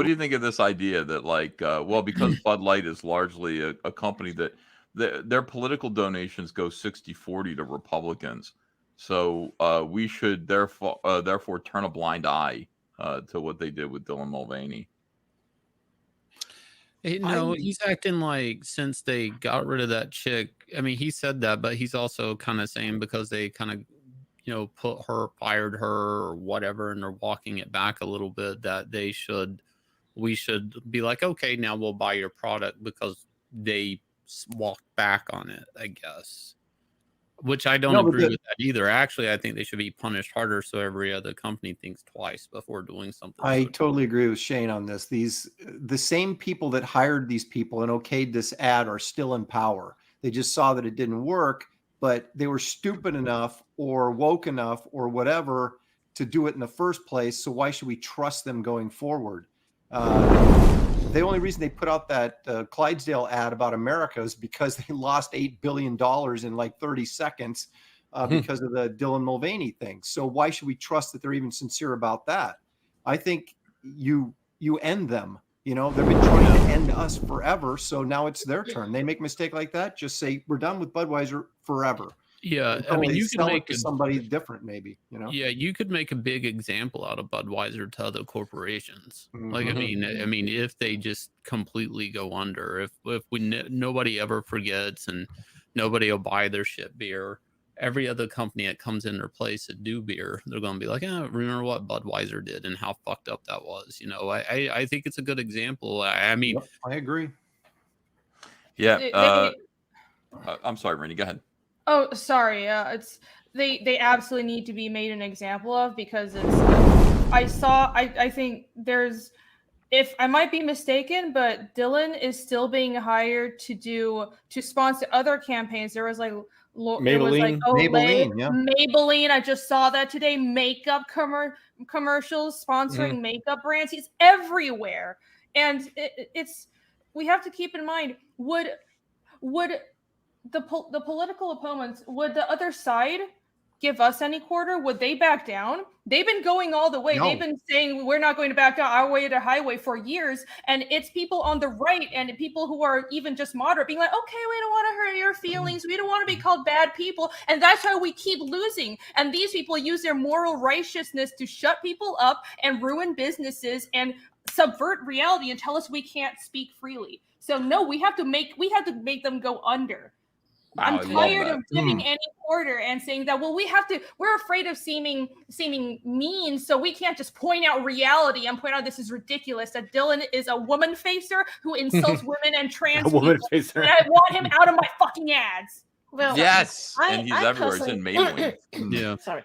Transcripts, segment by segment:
what do you think of this idea that well, because Bud Light is largely a company that their political donations go 60-40 to Republicans, so we should therefore turn a blind eye to what they did with Dylan Mulvaney. No, he's acting like since they got rid of that chick. I mean, he said that, but he's also kind of saying because they kind of, fired her or whatever, and they're walking it back a little bit, that we should be like, okay, now we'll buy your product because they walked back on it, I guess. Which I don't agree with that either. Actually, I think they should be punished harder so every other company thinks twice before doing something. I totally agree with Shane on this. The same people that hired these people and okayed this ad are still in power. They just saw that it didn't work, but they were stupid enough or woke enough or whatever to do it in the first place. So why should we trust them going forward? The only reason they put out that Clydesdale ad about America is because they lost $8 billion in like 30 seconds because of the Dylan Mulvaney thing. So why should we trust that they're even sincere about that? I think you end them. They've been trying to end us forever. So now it's their turn. They make a mistake like that, just say, we're done with Budweiser forever. Yeah, I mean, you could make somebody different, maybe. Yeah, you could make a big example out of Budweiser to other corporations. Mm-hmm. Like, I mean, if they just completely go under, if nobody ever forgets and nobody will buy their shit beer, every other company that comes in their place to do beer, they're going to be like, remember what Budweiser did and how fucked up that was. I think it's a good example. I mean, I agree. Yeah. I'm sorry, Rennie, go ahead. Oh, sorry. They absolutely need to be made an example of, because it's. I think there's. If I might be mistaken, but Dylan is still being hired to sponsor other campaigns. There was like Maybelline. Maybelline. I just saw that today. Makeup commercials sponsoring makeup brands. He's everywhere, and it's. We have to keep in mind. Would the political opponents, would the other side give us any quarter? Would they back down? They've been going all the way. No. They've been saying we're not going to back down, our way to highway for years. And it's people on the right and people who are even just moderate being like, okay, we don't want to hurt your feelings. We don't want to be called bad people. And that's how we keep losing. And these people use their moral righteousness to shut people up and ruin businesses and subvert reality and tell us we can't speak freely. So no, we have to make them go under. I'm tired of giving any order and saying that, well, we're afraid of seeming mean, so we can't just point out reality and point out this is ridiculous, that Dylan is a woman facer who insults women and trans people, and I want him out of my fucking ads. Well, yes, and he's everywhere. It's in Maybelline. Yeah. Sorry.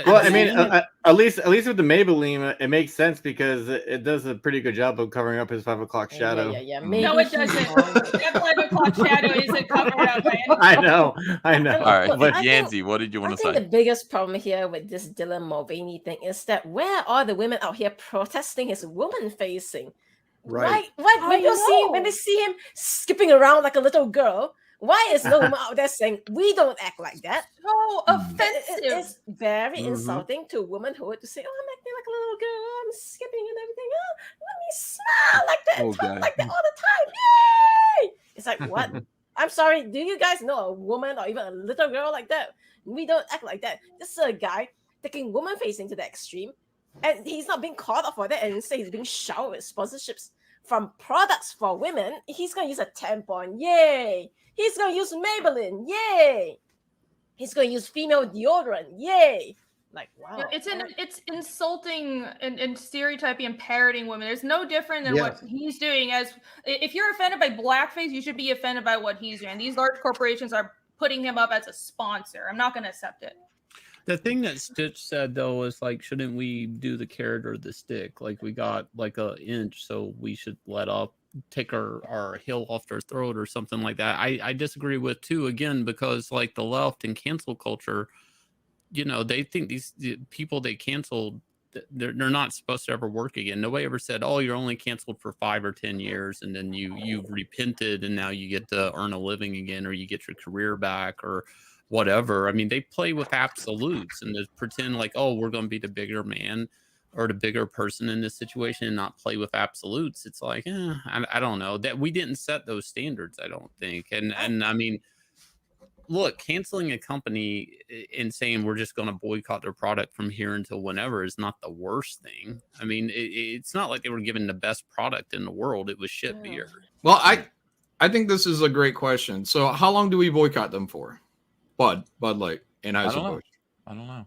Well, I mean, at least with the Maybelline, it makes sense because it does a pretty good job of covering up his 5 o'clock shadow. Yeah. No, it doesn't. That 5 o'clock shadow isn't covered up by anything. I know. All right, but Yanzi, what did you want to say? I think the biggest problem here with this Dylan Mulvaney thing is that where are the women out here protesting his woman facing? Right. When they see him skipping around like a little girl. Why is no woman out there saying we don't act like that? So offensive. It's very insulting to womanhood to say, "Oh, I'm acting like a little girl. I'm skipping and everything. Oh, let me smile like that and talk like that all the time. Yay!" It's like, what? I'm sorry. Do you guys know a woman or even a little girl like that? We don't act like that. This is a guy taking woman facing to the extreme, and he's not being called out for that. And instead, he's being showered with sponsorships from products for women. He's going to use a tampon. Yay! He's going to use Maybelline. Yay! He's going to use female deodorant. Yay! Like, wow. Yeah, it's insulting and stereotyping and parroting women. There's no different than what he's doing. As if you're offended by blackface, you should be offended by what he's doing. These large corporations are putting him up as a sponsor. I'm not going to accept it. The thing that Stitch said, though, was like, shouldn't we do the carrot or the stick? Like, we got like an inch, so we should take our heel off their throat or something like that. I disagree with, too, again, because like the left and cancel culture, you know, they think these people they canceled, they're not supposed to ever work again. Nobody ever said, oh, you're only canceled for 5 or 10 years, and then you've repented, and now you get to earn a living again, or you get your career back, or whatever. I mean, they play with absolutes and they pretend like, oh, we're going to be the bigger man. or the bigger person in this situation and not play with absolutes. It's like, I don't know, that we didn't set those standards, I don't think. And I mean, look, canceling a company and saying we're just going to boycott their product from here until whenever is not the worst thing. I mean, it's not like they were given the best product in the world. It was shit beer. Well, I think this is a great question. So how long do we boycott them for? Bud Light, Anheuser-Busch. I don't know.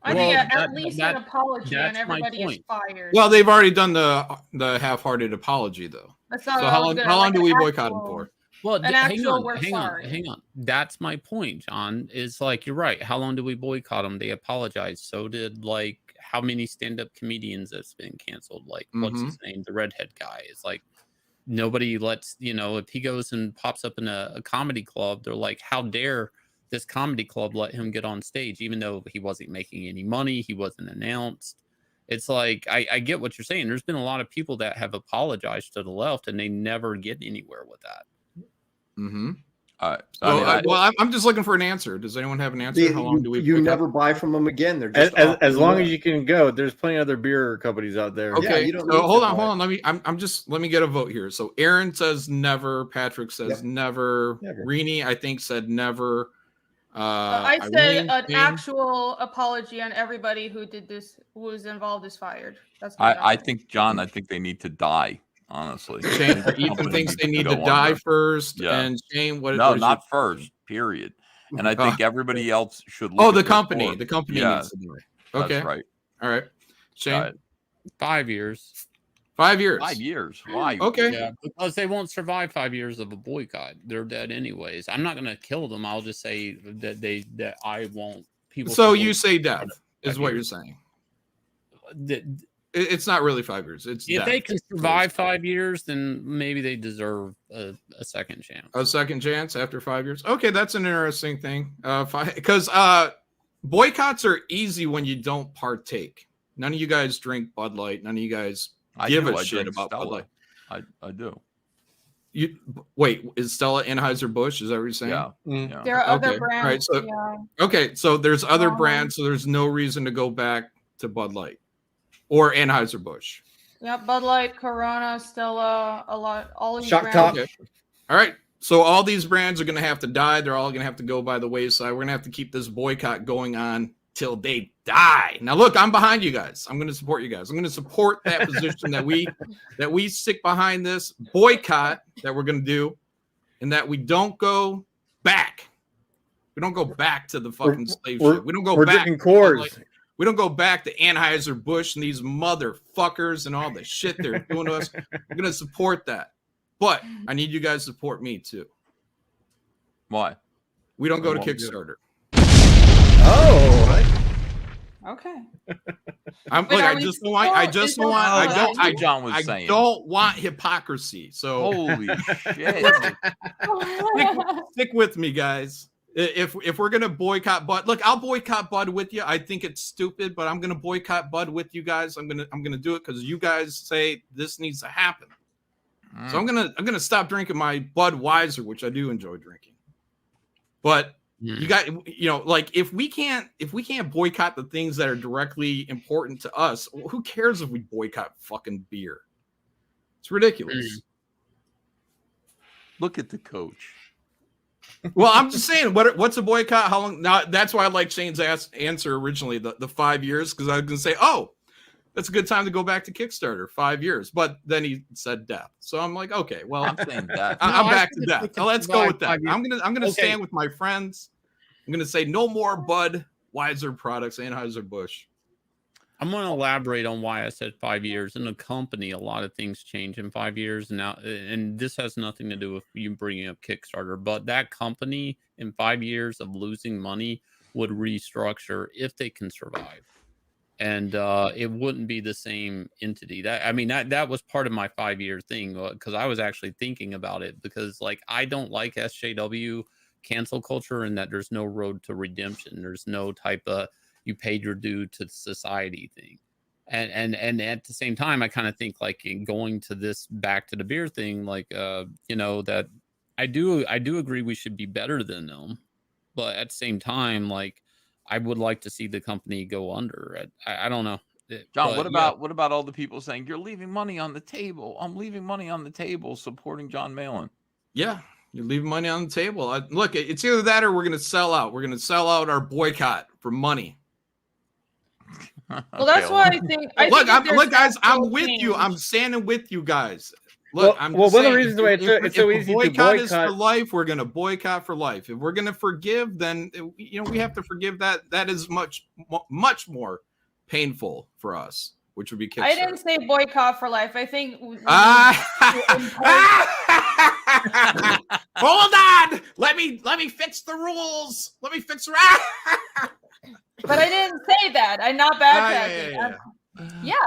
I think at least an apology and everybody is fired. Well, they've already done the half-hearted apology, though. That's not so how long do we boycott them for? Well, hang on. That's my point, John. Is like, you're right. How long do we boycott them? They apologized. So did like how many stand-up comedians that's been canceled? Like, what's his name? The redhead guy. It's like nobody lets, if he goes and pops up in a comedy club, they're like, how dare this comedy club let him get on stage, even though he wasn't making any money, he wasn't announced. It's like, I get what you're saying. There's been a lot of people that have apologized to the left and they never get anywhere with that. I'm just looking for an answer. Does anyone have an answer? How long do we? You never buy from them again. They're just as long as you can go. There's plenty of other beer companies out there. Okay, you don't hold on. Let me get a vote here. So Aaron says never. Patrick says never. Rini, I think, said never. I said an actual apology on everybody who did this, who was involved, is fired. That's I think, John, I think they need to die. Honestly, Shane, Ethan thinks they need to die first. Yeah. And Shane, what? No, what not first. Period. And I think everybody else should. Look the company. The company needs to die. Okay, that's right. All right, Shane. 5 years. 5 years. 5 years. Why? Okay. Yeah, because they won't survive 5 years of a boycott. They're dead anyways. I'm not going to kill them. I'll just say that I won't. People. So you say death is what you're saying. It's not really 5 years. It's if they can survive 5 years, then maybe they deserve a second chance. A second chance after 5 years. Okay, that's an interesting thing. Because boycotts are easy when you don't partake. None of you guys drink Bud Light. None of you guys give a shit about Bud Light. I do. You wait, is Stella Anheuser-Busch? Is that what you're saying? Yeah. There are other brands. Right, okay, so there's other brands, so there's no reason to go back to Bud Light or Anheuser-Busch. Yeah, Bud Light, Corona, Stella, all of these Shock brands. Top. Okay. All right. So all these brands are going to have to die. They're all going to have to go by the wayside. We're going to have to keep this boycott going on till they die. Now, look, I'm behind you guys. I'm going to support you guys. I'm going to support that position that we stick behind this boycott that we're going to do, and that we don't go back. We don't go back to the fucking slave ship. We don't go back. Drinking Coors. We don't go back to Anheuser-Busch and these motherfuckers and all the shit they're doing to us. We're going to support that. But I need you guys to support me too. Why? We don't go to Kickstarter. Oh. Okay. I just don't want. I don't want hypocrisy. So holy shit! stick with me, guys. If we're gonna boycott Bud, look, I'll boycott Bud with you. I think it's stupid, but I'm gonna boycott Bud with you guys. I'm gonna do it because you guys say this needs to happen. So I'm gonna stop drinking my Budweiser, which I do enjoy drinking. But you got, like if we can't boycott the things that are directly important to us, who cares if we boycott fucking beer? It's ridiculous. Look at the coach. Well, I'm just saying, what's a boycott? How long? Now, that's why I like Shane's answer originally, the 5 years, because I was going to say, oh, that's a good time to go back to Kickstarter, 5 years. But then he said death, so I'm like, okay, well, I'm saying death. I'm back to death. So let's go with that. I'm gonna stand with my friends. I'm gonna say no more Budweiser products, Anheuser-Busch. I'm going to elaborate on why I said 5 years. In a company, a lot of things change in 5 years now, and this has nothing to do with you bringing up Kickstarter. But that company, in 5 years of losing money, would restructure if they can survive, and it wouldn't be the same entity. That was part of my 5 year thing, because I was actually thinking about it, because like I don't like SJW cancel culture, and that there's no road to redemption. There's no type of you paid your due to society thing. And at the same time, I kind of think like in going to this back to the beer thing, like, that I do agree we should be better than them. But at the same time, like, I would like to see the company go under. I don't know. John, But, what about all the people saying you're leaving money on the table? I'm leaving money on the table supporting Jon Malin. Yeah, you leave money on the table. Look, it's either that or we're going to sell out. We're going to sell out our boycott for money. Well, that's why I think. Look, guys, I'm with you. I'm standing with you guys. Look, I'm one saying, of the reasons why it's so easy to boycott is for life, we're going to boycott for life. If we're going to forgive, then we have to forgive that. That is much more painful for us, which would be Kickstarter. I didn't say boycott for life. I think. Hold on. Let me fix the rules. Let me fix. But I didn't say that. I'm not backtracking.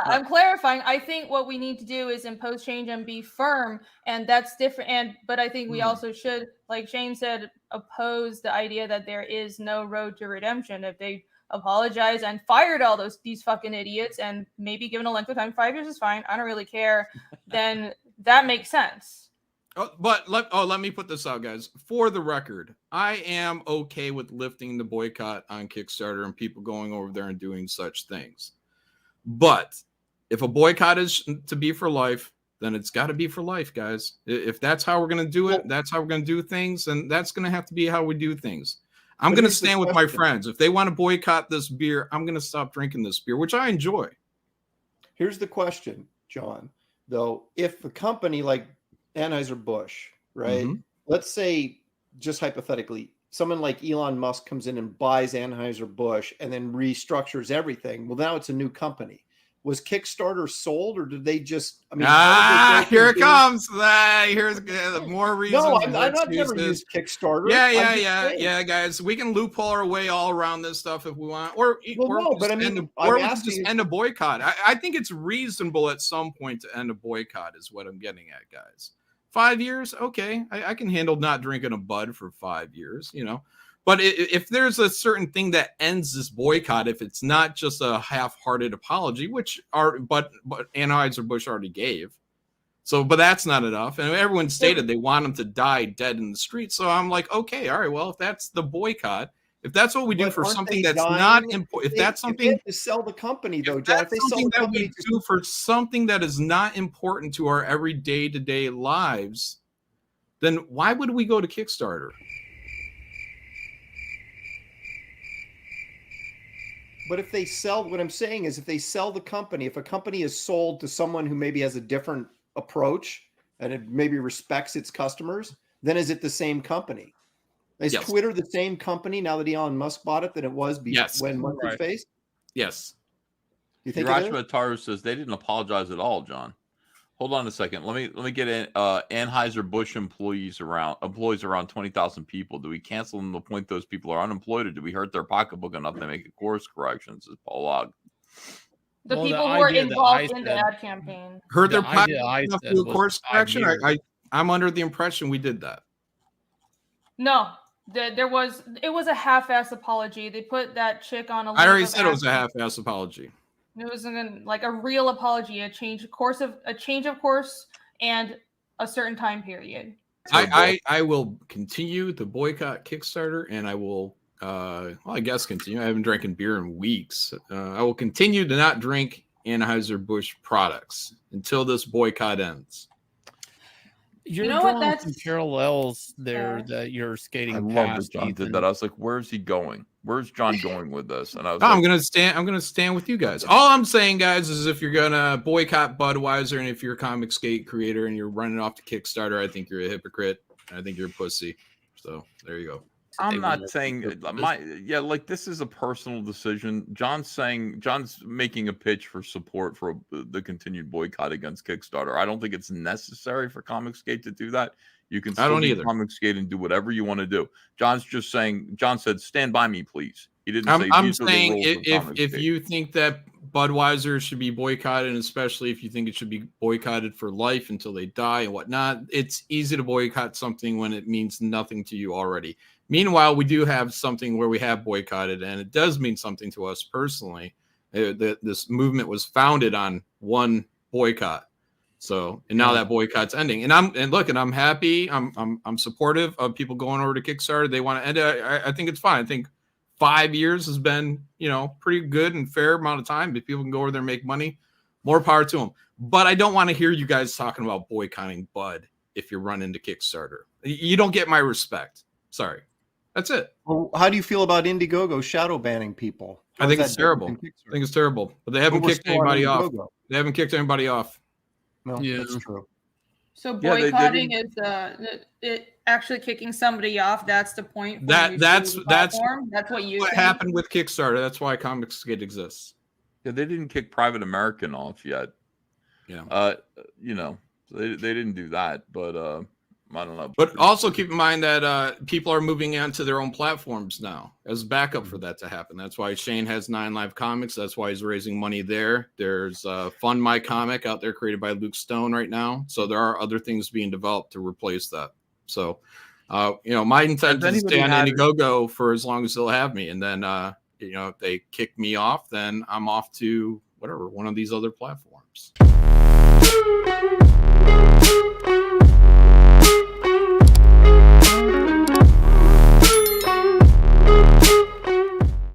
I'm clarifying. I think what we need to do is impose change and be firm, and that's different. But I think we also should, like Shane said, oppose the idea that there is no road to redemption. If they apologize and fired all these fucking idiots, and maybe given a length of time, 5 years is fine. I don't really care. Then that makes sense. Let me put this out, guys. For the record, I am okay with lifting the boycott on Kickstarter and people going over there and doing such things. But if a boycott is to be for life, then it's got to be for life, guys. If that's how we're going to do it, that's how we're going to do things, and that's going to have to be how we do things. I'm going to stand with my friends. If they want to boycott this beer, I'm going to stop drinking this beer, which I enjoy. Here's the question, John, though. If a company like Anheuser-Busch, right? Mm-hmm. Let's say, just hypothetically, someone like Elon Musk comes in and buys Anheuser-Busch and then restructures everything. Well, now it's a new company. Was Kickstarter sold, or did they just? I mean, here it comes. Here's more reasons. No, I've never used Kickstarter. Yeah, guys. We can loophole our way all around this stuff if we want, or we just end a boycott. I think it's reasonable at some point to end a boycott. Is what I'm getting at, guys. 5 years, okay. I can handle not drinking a Bud for 5 years, But if there's a certain thing that ends this boycott, if it's not just a half-hearted apology, which Anheuser-Busch already gave, but that's not enough. And everyone stated they want them to die dead in the street. So I'm like, okay, all right. Well, if that's the boycott, if that's what we do for something that's not important, if that's something to sell the company, though, John, if they sell the company that we do for something that is not important to our every day-to-day lives, then why would we go to Kickstarter? But if they sell, what I'm saying is if they sell the company, if a company is sold to someone who maybe has a different approach and it maybe respects its customers, then is it the same company? Is Twitter the same company now that Elon Musk bought it than it was when what's his face? Yes. You think Hiroshima Taru says they didn't apologize at all, John. Hold on a second. Let me get in. Anheuser-Busch employees around 20,000 people. Do we cancel them to the point those people are unemployed, or do we hurt their pocketbook enough to make a course correction? Says Paul Log. The people who were involved in the ad campaign hurt their pocketbook enough to do a course correction. I'm under the impression we did that. No. It was a half-ass apology. They put that chick on a. I already said it was a half-ass apology. It was like a real apology, a change of course, and a certain time period. I will continue to boycott Kickstarter, and I will, I guess continue. I haven't drinking beer in weeks. I will continue to not drink Anheuser-Busch products until this boycott ends. You're drawing some parallels there that you're skating past. I love that John did that. I was like, "Where's he going? Where's John going with this?" And I was I'm gonna stand with you guys. All I'm saying, guys, is if you're gonna boycott Budweiser and if you're a ComicsGate creator and you're running off to Kickstarter, I think you're a hypocrite. I think you're a pussy. So there you go. I'm not saying this is a personal decision. John's making a pitch for support for the continued boycott against Kickstarter. I don't think it's necessary for ComicsGate to do that. You can still do ComicsGate and do whatever you want to do. John said, "Stand by me, please." He didn't say. I'm saying if you think that Budweiser should be boycotted, and especially if you think it should be boycotted for life until they die and whatnot, it's easy to boycott something when it means nothing to you already. Meanwhile, we do have something where we have boycotted, and it does mean something to us personally. This movement was founded on one boycott. So, and now that boycott's ending, and I'm happy. I'm supportive of people going over to Kickstarter. They want to end it. I think it's fine. I think 5 years has been, pretty good and fair amount of time. If people can go over there and make money, more power to them. But I don't want to hear you guys talking about boycotting Bud if you run into Kickstarter. You don't get my respect. Sorry. That's it. Well, how do you feel about Indiegogo shadow banning people? I think it's terrible. I think it's terrible. But they haven't kicked anybody off. They haven't kicked anybody off. No, that's true. So boycotting is it actually kicking somebody off. That's the point. That's what you happened with Kickstarter. That's why ComicsGate exists. Yeah, they didn't kick Private American off yet. Yeah. They didn't do that, but I don't know. But also keep in mind that people are moving onto their own platforms now as backup for that to happen. That's why Shane has 9 Live Comics. That's why he's raising money there. There's Fund My Comic out there created by Luke Stone right now. So there are other things being developed to replace that. So, my intent is to stay on Indiegogo for as long as they'll have me. And then, if they kick me off, then I'm off to one of these other platforms.